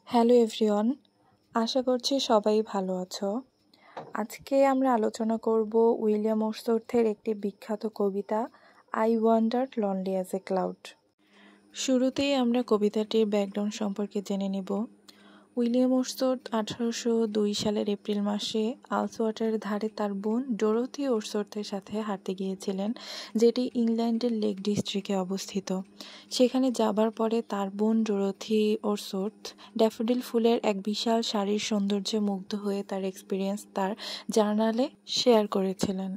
Hello everyone, আশা করছি সবাই ভালো আছো। আজকে আমরা আলোচনা করব উইলিয়াম ওর্ডসওয়ার্থের একটি বিখ্যাত কবিতা I wandered lonely as a cloud. শুরুতেই আমরা কবিতাটির ব্যাকগ্রাউন্ড সম্পর্কে জেনে নিব। উইলিয়াম ওর্ডসওয়ার্থ 1802 সালের এপ্রিল মাসে আলসওয়াটারের ধারে তার বোন ডোরোথি ওর্ডসওয়ার্থের সাথে হাঁটতে গিয়েছিলেন, যেটি ইংল্যান্ডের লেক ডিস্ট্রিক্টে অবস্থিত। সেখানে যাবার পরে তার বোন ডোরোথি ওর্ডসওয়ার্থ ড্যাফোডিল ফুলের এক বিশাল শাড়ির সৌন্দর্যে মুগ্ধ হয়ে তার এক্সপিরিয়েন্স তার জার্নালে শেয়ার করেছিলেন।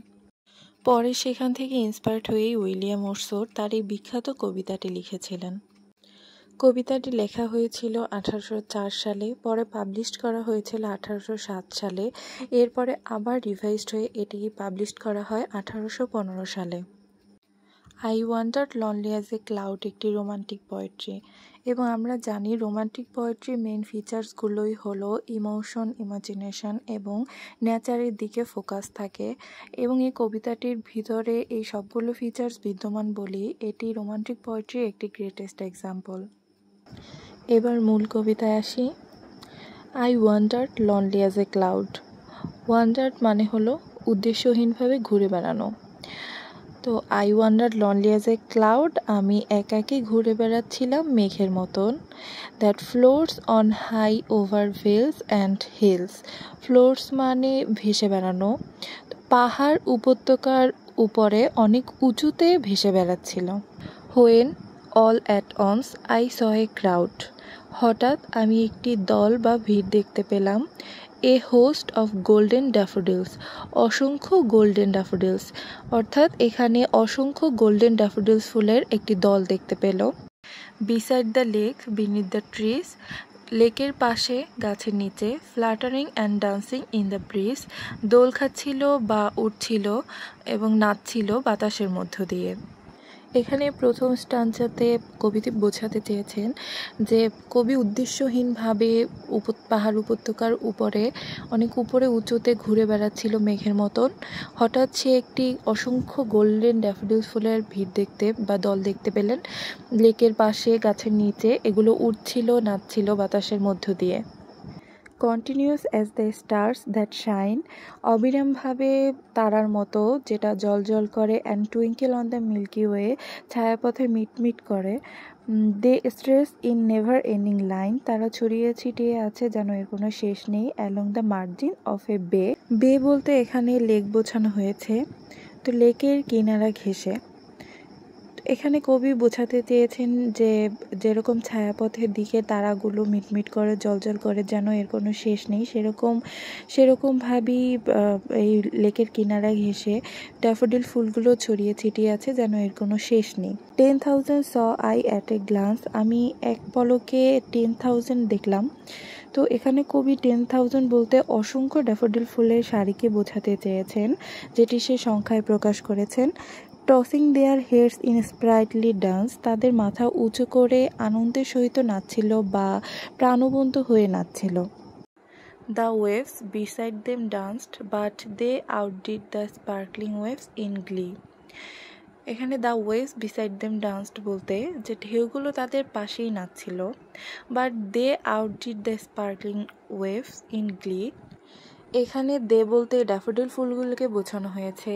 পরে সেখান থেকে ইন্সপায়ার্ড হয়েই উইলিয়াম ওর্ডসওয়ার্থ তার এই বিখ্যাত কবিতাটি লিখেছিলেন। কবিতাটি লেখা হয়েছিল 1804 সালে, পরে পাবলিশড করা হয়েছিল 1807 সালে, এরপরে আবার রিভাইজড হয়ে এটি পাবলিশড করা হয় 1815 সালে। I wandered lonely as a cloud একটি রোমান্টিক পোয়েট্রি, এবং আমরা জানি রোমান্টিক পোয়েট্রির মেইন ফিচার্সগুলোই হলো ইমোশন, ইমাজিনেশন এবং নেচারের দিকে ফোকাস থাকে, এবং এই কবিতাটির ভিতরে এই সবগুলো ফিচার্স বিদ্যমান বলেই এটি রোমান্টিক পোয়েট্রির একটি গ্রেটেস্ট এক্সাম্পল। এবার মূল কবিতায় আসি। I wandered lonely as a cloud. Wandered মানে হলো উদ্দেশ্যহীনভাবে ঘুরে বেড়ানো। তো I wandered lonely as a cloud, আমি একাকী ঘুরে বেড়াচ্ছিলাম মেঘের মতন। That floats on high over vales and hills. Floats মানে ভেসে বেড়ানো, পাহাড় উপত্যকার উপরে অনেক উঁচুতে ভেসে বেড়াচ্ছিল। When all at once I saw a crowd. হঠাৎ আমি একটি দল বা ভিড় দেখতে পেলাম। A host of golden daffodils. অসংখ্য গোল্ডেন ড্যাফোডিলস, অর্থাৎ এখানে অসংখ্য গোল্ডেন ড্যাফোডিলস ফুলের একটি দল দেখতে পেল। Beside the lake, beneath the trees. লেকের পাশে গাছের নিচে। Fluttering and dancing in the breeze. দোল খাচ্ছিল বা উঠছিল এবং নাচছিল বাতাসের মধ্য দিয়ে। এখানে প্রথম স্টাঞ্জাতে কবিটি বোঝাতে চেয়েছেন যে কবি উদ্দেশ্যহীনভাবে পাহাড় উপত্যকার উপরে অনেক উপরে উঁচুতে ঘুরে বেড়াচ্ছিল মেঘের মতন। হঠাৎ সে একটি অসংখ্য গোল্ডেন ড্যাফোডিল ফুলের ভিড় দেখতে বা দল দেখতে পেলেন লেকের পাশে, গাছের নিচে। এগুলো উঠছিল, নাচছিল বাতাসের মধ্য দিয়ে। Continuous as the stars that shine. অবিরামভাবে তারার মতো যেটা জল করে। And twinkle on the milky way, ছায়াপথে মিটমিট করে। They stretched in never ending line, তারা ছড়িয়ে ছিটিয়ে আছে যেন এর কোনো শেষ নেই। Along the margin of a bay. Bay বলতে এখানে লেক বোঝানো হয়েছে, তো লেকের কিনারা ঘেঁষে। এখানে কবি বোঝাতে চেয়েছেন যে যেরকম ছায়াপথের দিকে তারাগুলো মিটমিট করে, জ্বলজ্বল করে যেন এর কোনো শেষ নেই, সেরকমভাবেই এই লেকের কিনারা ঘেঁষে ড্যাফোডিল ফুলগুলো ছড়িয়ে ছিটিয়ে আছে যেন এর কোনো শেষ নেই। 10,000 saw I at a glance. আমি এক পলকে 10,000 দেখলাম। তো এখানে কবি 10,000 বলতে অসংখ্য ড্যাফোডিল ফুলের শাড়িকে বোঝাতে চেয়েছেন, যেটি সে সংখ্যায় প্রকাশ করেছেন। Tossing their heads in sprightly dance, তাদের মাথা উঁচু করে আনন্দের সহিত নাচছিল বা প্রাণবন্ত হয়ে নাচছিল। The waves beside them danced but they outdid the sparkling waves in glee. এখানে the waves beside them danced বলতে যে ঢেউগুলো তাদের পাশেই নাচছিল, but they outdid the sparkling waves in glee. এখানে দে বলতে ড্যাফোডিল ফুলগুলোকে বোঝানো হয়েছে।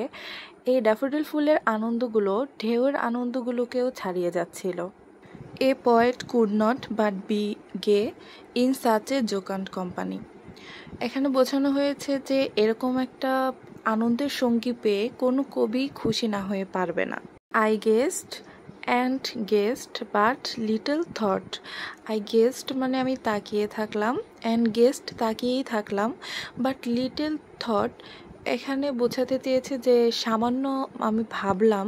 এই ড্যাফোডিল ফুলের আনন্দগুলো ঢেউয়ের আনন্দগুলোকেও ছাড়িয়ে যাচ্ছিল। A poet could not but be gay in such a jocund company. এখানে বোঝানো হয়েছে যে এরকম একটা আনন্দের সঙ্গী পেয়ে কোনো কবি খুশি না হয়ে পারবে না। I guessed and guest but little thought. I guessed মানে আমি তাকিয়ে থাকলাম, অ্যান্ড গেস্ট তাকিয়েই থাকলাম, বাট লিটল থট এখানে বোঝাতে চেয়েছে যে সামান্য আমি ভাবলাম।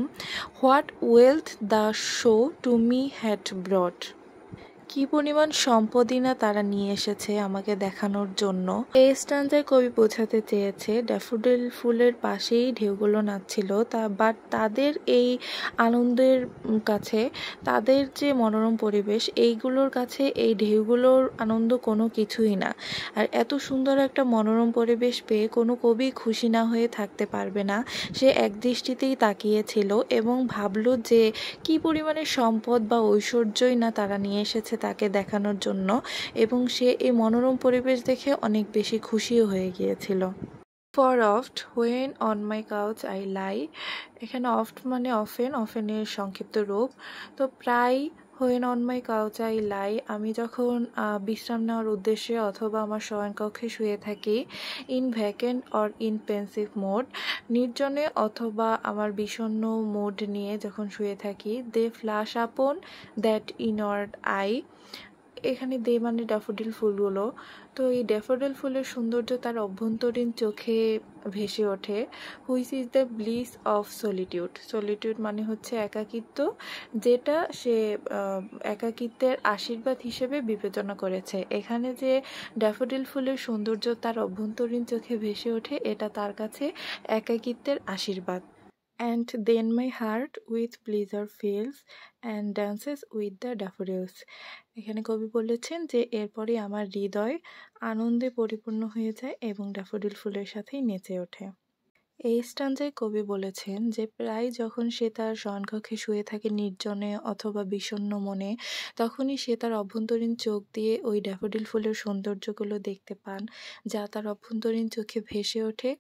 What wealth the show to me had ব্রট। কি পরিমাণ সম্পদই না তারা নিয়ে এসেছে আমাকে দেখানোর জন্য। এই স্ট্যান্জায় কবি বোঝাতে চেয়েছে ড্যাফোডিল ফুলের পাশেই ঢেউগুলো নাচছিল, বাট তাদের এই আনন্দের কাছে, তাদের যে মনোরম পরিবেশ, এইগুলোর কাছে এই ঢেউগুলোর আনন্দ কোনো কিছুই না। আর এত সুন্দর একটা মনোরম পরিবেশ পেয়ে কোনো কবি খুশি না হয়ে থাকতে পারবে না। সে একদৃষ্টিতেই তাকিয়েছিল এবং ভাবল যে কি পরিমাণে সম্পদ বা ঐশ্বর্যই না তারা নিয়ে এসেছে তাকে দেখানোর জন্য, এবং সে এই মনোরম পরিবেশ দেখে অনেক বেশি খুশিও হয়ে গিয়েছিল। For oft when on my couch I lie, এখানে অফট মানে অফেন, অফেনের সংক্ষিপ্ত রূপ। তো প্রায় when on my couch I lie, আমি যখন বিশ্রাম নেওয়ার উদ্দেশ্যে অথবা আমার শয়নকক্ষে শুয়ে থাকি, in vacant or in pensive mode, নির্জনে অথবা আমার বিষণ্ণ মোড নিয়ে যখন শুয়ে থাকি, দে ফ্লাশ আপন দ্যাট ইনওয়ার্ড আই, এখানে দে মানে ড্যাফোডিল ফুলগুলো। তো এই ড্যাফোডিল ফুলের সৌন্দর্য তার অভ্যন্তরীণ চোখে ভেসে ওঠে। Which is the bliss of solitude, solitude মানে হচ্ছে একাকিত্ব, যেটা সে একাকিত্বের আশীর্বাদ হিসেবে বিবেচনা করেছে। এখানে যে ড্যাফোডিল ফুলের সৌন্দর্য তার অভ্যন্তরীণ চোখে ভেসে ওঠে, এটা তার কাছে একাকিত্বের আশীর্বাদ। And then my heart with pleasure fills and dances with the daffodils, এখানে কবি বলেছেন যে এরপরে আমার হৃদয় আনন্দে পরিপূর্ণ হয়ে যায় এবং ড্যাফোডিল ফুলের সাথেই নেচে ওঠে। এই স্ট্যান্জায় কবি বলেছেন যে প্রায় যখন সে তার শয়নকক্ষে শুয়ে থাকে নির্জনে অথবা বিষণ্ণ মনে, তখনই সে তার অভ্যন্তরীণ চোখ দিয়ে ওই ড্যাফোডিল ফুলের সৌন্দর্যগুলো দেখতে পান, যা তার অভ্যন্তরীণ চোখে ভেসে ওঠে,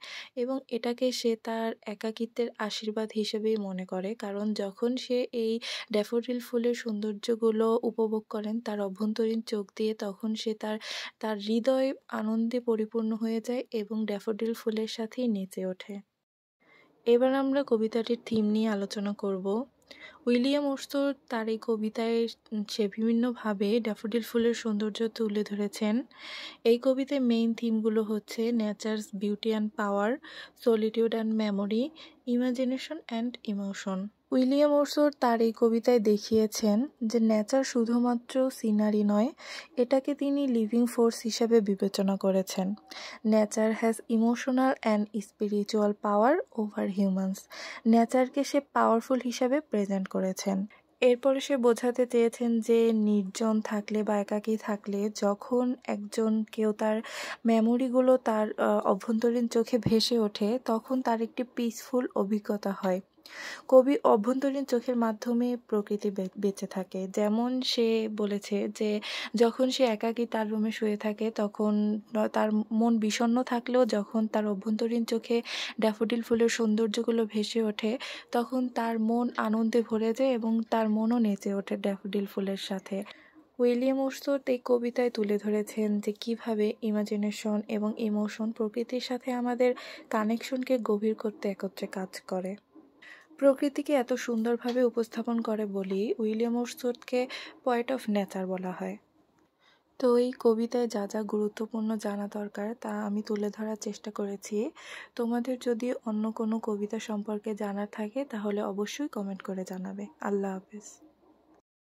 এবং এটাকে সে তার একাকিত্বের আশীর্বাদ হিসেবেই মনে করে। কারণ যখন সে এই ড্যাফোডিল ফুলের সৌন্দর্যগুলো উপভোগ করেন তার অভ্যন্তরীণ চোখ দিয়ে, তখন সে তার তার হৃদয় আনন্দে পরিপূর্ণ হয়ে যায় এবং ড্যাফোডিল ফুলের সাথেই নেচে ওঠে। এবার আমরা কবিতাটির থিম নিয়ে আলোচনা করব। উইলিয়াম ওর্সথোর তার এই কবিতায় সে বিভিন্নভাবে ড্যাফোডিল ফুলের সৌন্দর্য তুলে ধরেছেন। এই কবিতায় মেইন থিমগুলো হচ্ছে nature's beauty and power, solitude and memory, imagination and emotion. William ওর্সথোর তার এই কবিতায় দেখিয়েছেন যে নেচার শুধুমাত্র সিনারি নয়, এটাকে তিনি লিভিং ফোর্স হিসেবে বিবেচনা করেছেন। Nature has emotional and spiritual power over humans, নেচারকে সে পাওয়ারফুল হিসাবে প্রেজেন্ট করেছেন। এরপরে সে বোঝাতে চেয়েছেন যে নির্জন থাকলে বা একাকী থাকলে যখন কেউ তার মেমোরিগুলো তার অভ্যন্তরীণ চোখে ভেসে ওঠে, তখন তার একটি পিসফুল অভিজ্ঞতা হয়। কবি অভ্যন্তরীণ চোখের মাধ্যমে প্রকৃতি বেঁচে থাকে। যেমন সে বলেছে যে যখন সে একাকী তার রুমে শুয়ে থাকে, তখন তার মন বিষণ্ণ থাকলেও যখন তার অভ্যন্তরীণ চোখে ড্যাফোডিল ফুলের সৌন্দর্যগুলো ভেসে ওঠে, তখন তার মন আনন্দে ভরে যায় এবং তার মনও নেচে ওঠে ড্যাফোডিল ফুলের সাথে। উইলিয়াম ওর্সথোর এই কবিতায় তুলে ধরেছেন যে কিভাবে ইমাজিনেশন এবং ইমোশন প্রকৃতির সাথে আমাদের কানেকশনকে গভীর করতে একত্রে কাজ করে। প্রকৃতিকে এত সুন্দরভাবে উপস্থাপন করে বলেই উইলিয়াম ওর্সথোকে পয়েট অফ নেচার বলা হয়। তো এই কবিতায় যা যা গুরুত্বপূর্ণ জানা দরকার তা আমি তুলে ধরার চেষ্টা করেছি। তোমাদের যদি অন্য কোনো কবিতা সম্পর্কে জানার থাকে তাহলে অবশ্যই কমেন্ট করে জানাবে। আল্লাহ হাফেজ।